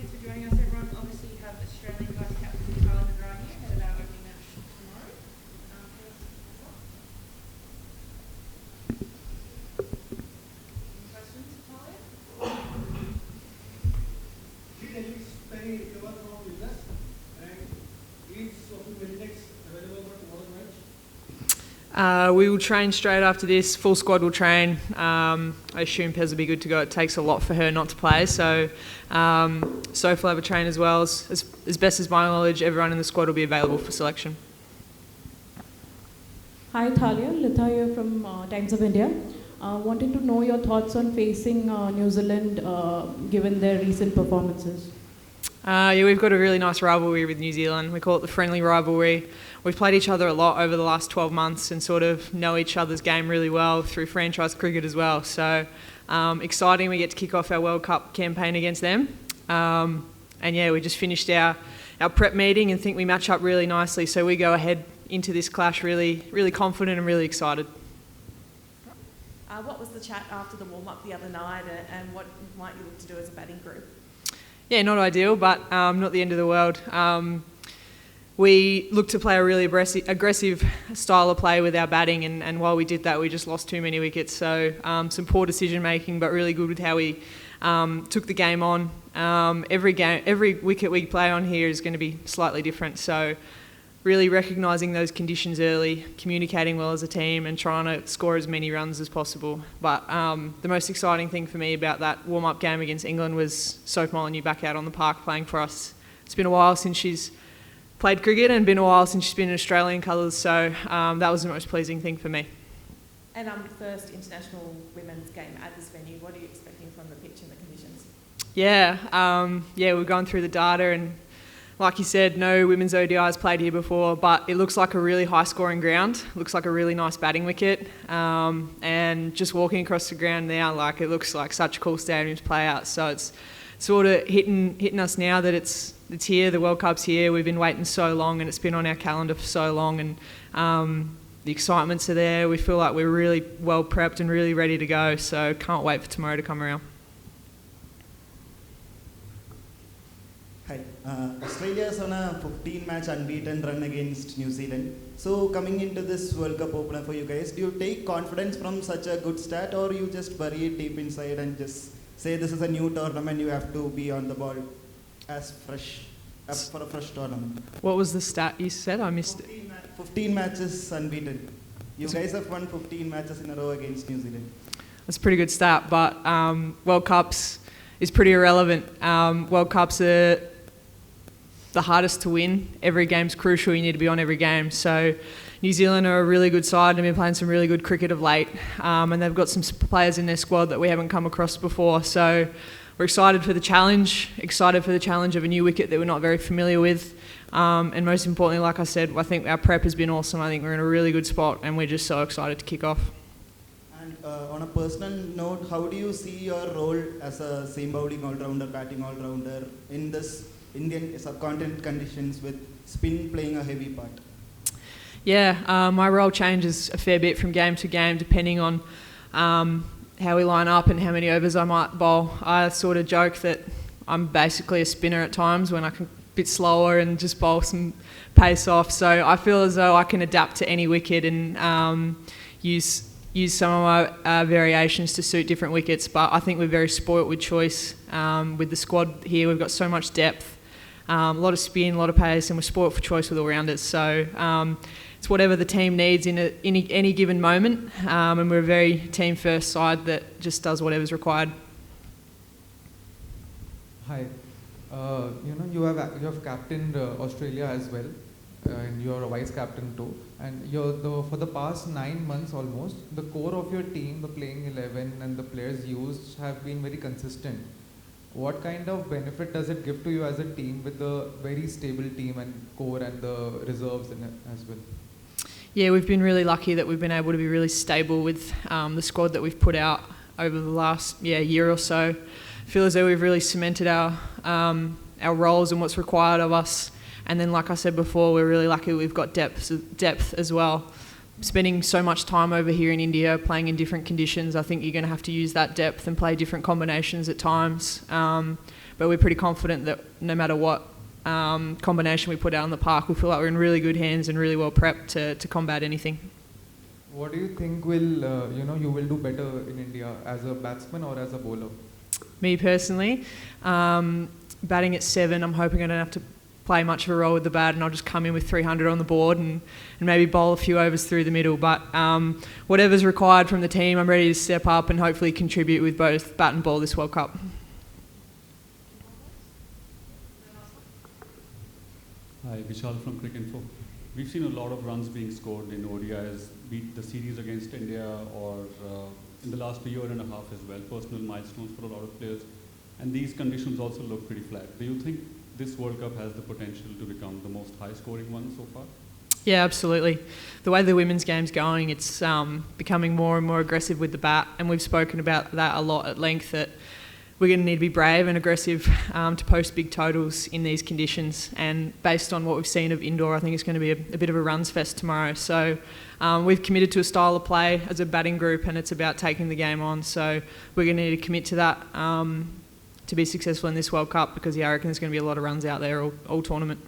thanks for joining us, everyone. Obviously, you have Australian Vice Captain Tahlia McGrath here, ahead of our opening match tomorrow. Any questions, Tahlia? We will train straight after this. Full squad will train. I assume Pez will be good to go. It takes a lot for her not to play, so Soph will have a train as well. As best as my knowledge, everyone in the squad will be available for selection. Hi Thalia, Litha here from Times of India. Wanted to know your thoughts on facing New Zealand given their recent performances. Yeah, we've got a really nice rivalry with New Zealand. We call it the friendly rivalry. We've played each other a lot over the last 12 months and sort of know each other's game really well through franchise cricket as well. So exciting, we get to kick off our World Cup campaign against them. And yeah, we just finished our prep meeting and think we match up really nicely. So we go ahead into this clash really, really confident and really excited. What was the chat after the warm-up the other night, and what might you look to do as a batting group? Yeah, not ideal, but not the end of the world. We looked to play a really aggressive style of play with our batting, and while we did that, we just lost too many wickets. So some poor decision making, but really good with how we took the game on. Every wicket we play on here is going to be slightly different. So really recognising those conditions early, communicating well as a team, and trying to score as many runs as possible. But the most exciting thing for me about that warm-up game against England was Soph Molyneux back out on the park playing for us. It's been a while since she's played cricket and been a while since she's been in Australian colours, so that was the most pleasing thing for me. And first international women's game at this venue, what are you expecting from the pitch and the conditions? Yeah, we've gone through the data, and like you said, no women's ODIs played here before, but it looks like a really high-scoring ground. It looks like a really nice batting wicket, and just walking across the ground now, like it looks like such a cool stadium to play out. So it's sort of hitting us now that it's here. The World Cup's here. We've been waiting so long, and it's been on our calendar for so long, and the excitements are there. We feel like we're really well prepped and really ready to go. So can't wait for tomorrow to come around. Hi. Australia is on a 15-match unbeaten run against New Zealand. So coming into this World Cup opener for you guys, do you take confidence from such a good start, or you just bury it deep inside and just say this is a new tournament, you have to be on the ball as for a fresh tournament? What was the stat you said? I missed it. 15 matches unbeaten. You guys have won 15 matches in a row against New Zealand. That's a pretty good stat, but World Cups is pretty irrelevant. World Cups are the hardest to win. Every game's crucial. You need to be on every game. So New Zealand are a really good side and been playing some really good cricket of late. And they've got some players in their squad that we haven't come across before. So we're excited for the challenge, of a new wicket that we're not very familiar with. And most importantly, like I said, I think our prep has been awesome. I think we're in a really good spot, and we're just so excited to kick off. And on a personal note, how do you see your role as a seam bowling all-rounder, batting all-rounder in this Indian subcontinent conditions with spin playing a heavy part? Yeah, my role changes a fair bit from game to game depending on how we line up and how many overs I might bowl. I sort of joke that I'm basically a spinner at times when I can a bit slower and just bowl some pace off. So I feel as though I can adapt to any wicket and use some of my variations to suit different wickets. But I think we're very spoilt with choice with the squad here. We've got so much depth, a lot of spin, a lot of pace, and we're spoilt for choice with all-rounders. So it's whatever the team needs in any given moment, and we're a very team-first side that just does whatever's required. Hi, you have captained Australia as well, and you're a vice captain too. And for the past 9 months almost, the core of your team, the playing 11, and the players used have been very consistent. What kind of benefit does it give to you as a team with the very stable team and core and the reserves in it as well? Yeah, we've been really lucky that we've been able to be really stable with the squad that we've put out over the last year or so. I feel as though we've really cemented our roles and what's required of us. And then, like I said before, we're really lucky we've got depth as well. Spending so much time over here in India, playing in different conditions, I think you're going to have to use that depth and play different combinations at times. But but we're pretty confident that no matter what combination we put out on the park, we feel like we're in really good hands and really well prepped to combat anything. What do you think will you will do better in India as a batsman or as a bowler? Me personally, batting at 7, I'm hoping I don't have to play much of a role with the bat, and I'll just come in with 300 on the board and maybe bowl a few overs through the middle. But whatever's required from the team, I'm ready to step up and hopefully contribute with both bat and ball this World Cup. Hi, Vishal from Cricinfo. We've seen a lot of runs being scored in ODIs, be it the series against India or in the last year and a half as well, personal milestones for a lot of players. And these conditions also look pretty flat. Do you think this World Cup has the potential to become the most high-scoring one so far? Yeah, absolutely. The way the women's game's going, it's becoming more and more aggressive with the bat, and we've spoken about that a lot at length, that we're going to need to be brave and aggressive to post big totals in these conditions. And based on what we've seen of indoor, I think it's going to be a bit of a runs fest tomorrow. So we've committed to a style of play as a batting group, and it's about taking the game on. So we're going to need to commit to that to be successful in this World Cup, because I reckon there's going to be a lot of runs out there all tournament.